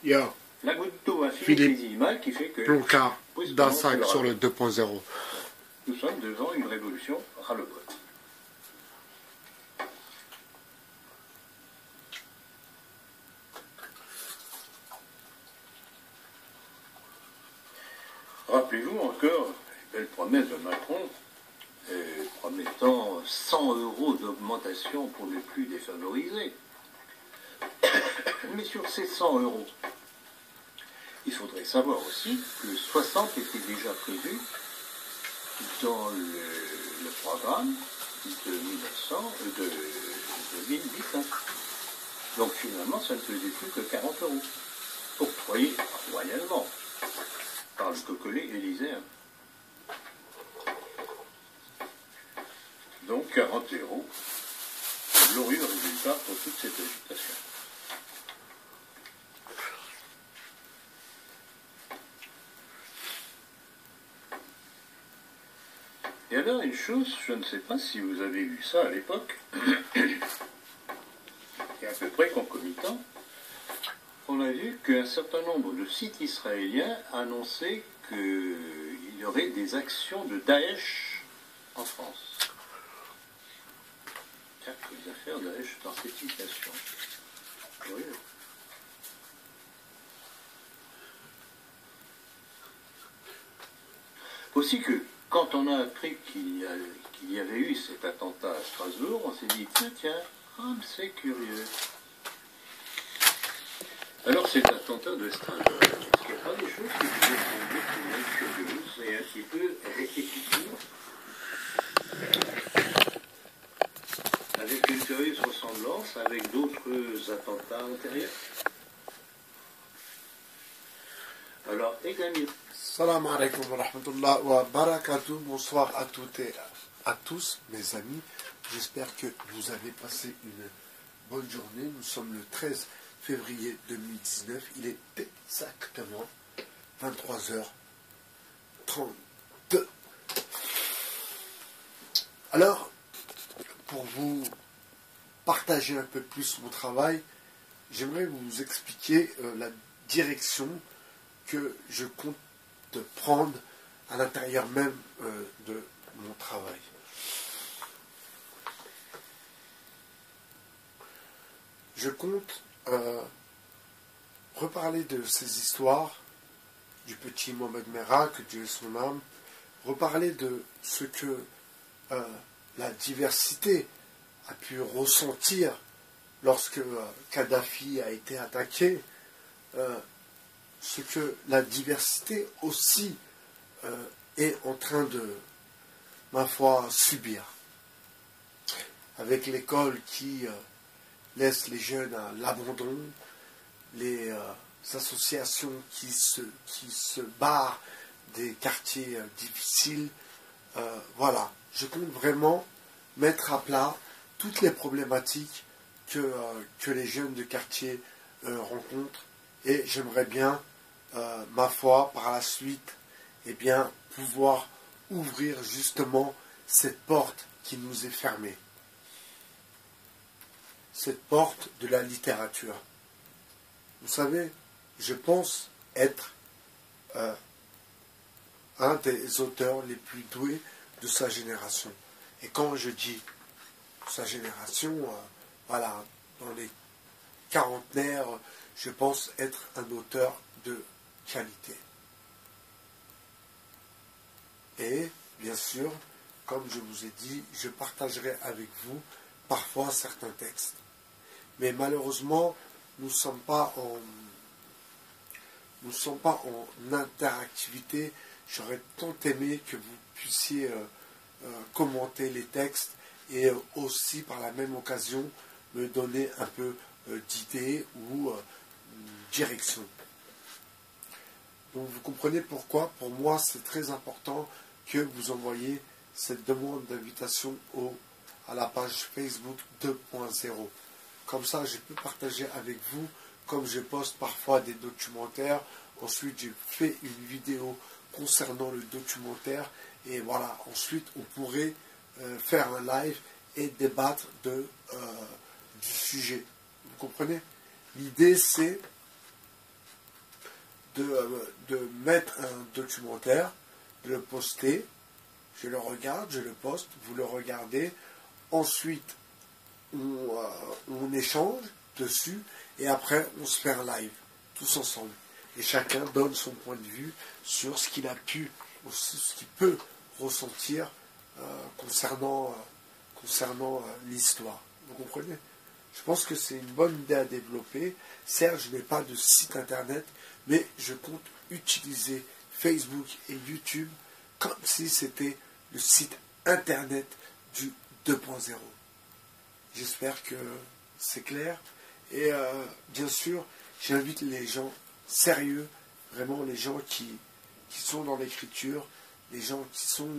Yo, La goutte d'eau infinie Philippe minimale qui fait que Plonka brusquement, c'est d'A5 le sur le ras-le-bol. 2.0. Nous sommes devant une révolution ras-le-bol. Rappelez-vous encore les belles promesses de Macron, promettant 100 € d'augmentation pour les plus défavorisés. Mais sur ces 100 €, il faudrait savoir aussi que 60 étaient déjà prévus dans le programme de 2019. Donc finalement, ça ne faisait plus que 40 €, octroyés royalement par le cocolet élyséen. Donc 40 €, glorieux résultat pour toute cette agitation. Et alors une chose, je ne sais pas si vous avez vu ça à l'époque, et à peu près concomitant, on a vu qu'un certain nombre de sites israéliens annonçaient qu'il y aurait des actions de Daesh en France. Tiens, les affaires Daesh dans cette situation. Curieux. Aussi que quand on a appris qu'il y avait eu cet attentat à Strasbourg, on s'est dit, tiens, c'est curieux. Alors cet attentat de Strasbourg, est-ce qu'il n'y a pas des choses qui vous ont semblé tout de même curieuses et un petit peu répétitives, avec une curieuse ressemblance avec d'autres attentats antérieurs? Alors, également. Salam alaikum wa rahmatullah wa barakatuh. Bonsoir à toutes et à tous, mes amis. J'espère que vous avez passé une bonne journée. Nous sommes le 13 février 2019. Il est exactement 23h32. Alors, pour vous partager un peu plus mon travail, j'aimerais vous expliquer la direction que je compte prendre à l'intérieur même de mon travail. Je compte reparler de ces histoires du petit Mohamed Merah, que Dieu ait son âme, reparler de ce que la diversité a pu ressentir lorsque Kadhafi a été attaqué, ce que la diversité aussi est en train de, ma foi, subir. Avec l'école qui laisse les jeunes à l'abandon, les associations qui se barrent des quartiers difficiles, voilà. Je compte vraiment mettre à plat toutes les problématiques que les jeunes de quartier rencontrent, et j'aimerais bien ma foi, par la suite, eh bien, pouvoir ouvrir justement cette porte qui nous est fermée. Cette porte de la littérature. Vous savez, je pense être un des auteurs les plus doués de sa génération. Et quand je dis sa génération, voilà, dans les quarantenaires, je pense être un auteur de qualité. Et, bien sûr, comme je vous ai dit, je partagerai avec vous parfois certains textes. Mais malheureusement, nous ne sommes pas en interactivité. J'aurais tant aimé que vous puissiez commenter les textes et aussi, par la même occasion, me donner un peu d'idées ou direction. Donc vous comprenez pourquoi, pour moi, c'est très important que vous envoyiez cette demande d'invitation à la page Facebook 2.0. Comme ça, je peux partager avec vous, comme je poste parfois des documentaires. Ensuite, je fais une vidéo concernant le documentaire. Et voilà, ensuite, on pourrait faire un live et débattre du sujet. Vous comprenez? L'idée, c'est de mettre un documentaire, de le poster, je le regarde, je le poste, vous le regardez, ensuite on échange dessus, et après on se fait un live, tous ensemble. Et chacun donne son point de vue sur ce qu'il a pu, ou ce qu'il peut ressentir concernant l'histoire. Vous comprenez? Je pense que c'est une bonne idée à développer. Certes, je n'ai pas de site internet, mais je compte utiliser Facebook et YouTube comme si c'était le site internet du 2.0. J'espère que c'est clair. Et bien sûr, j'invite les gens sérieux, vraiment les gens qui sont dans l'écriture, les gens qui sont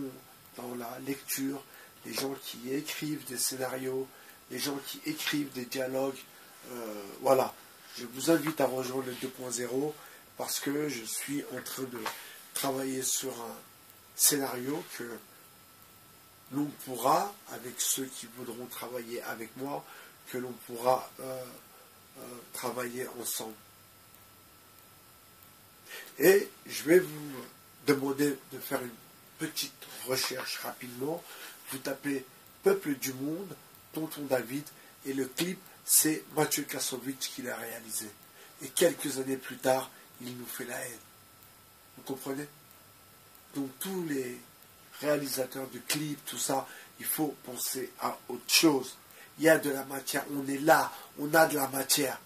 dans la lecture, les gens qui écrivent des scénarios, les gens qui écrivent des dialogues. Voilà, je vous invite à rejoindre le 2.0 parce que je suis en train de travailler sur un scénario que l'on pourra, avec ceux qui voudront travailler avec moi, que l'on pourra travailler ensemble. Et je vais vous demander de faire une petite recherche rapidement. Vous tapez Peuple du Monde, Tonton David, et le clip, c'est Mathieu Kassovitch qui l'a réalisé. Et quelques années plus tard, il nous fait la haine. Vous comprenez? Donc tous les réalisateurs de clips, tout ça, il faut penser à autre chose. Il y a de la matière, on est là, on a de la matière,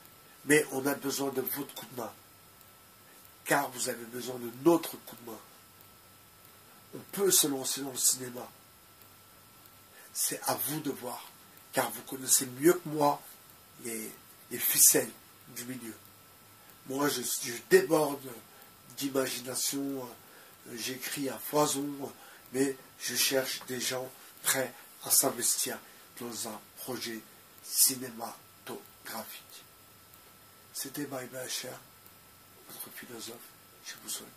mais on a besoin de votre coup de main. Car vous avez besoin de notre coup de main. On peut se lancer dans le cinéma. C'est à vous de voir, car vous connaissez mieux que moi les ficelles du milieu. Moi, je déborde d'imagination, j'écris à foison, mais je cherche des gens prêts à s'investir dans un projet cinématographique. C'était Bye Bye Cher, votre philosophe. Je vous souhaite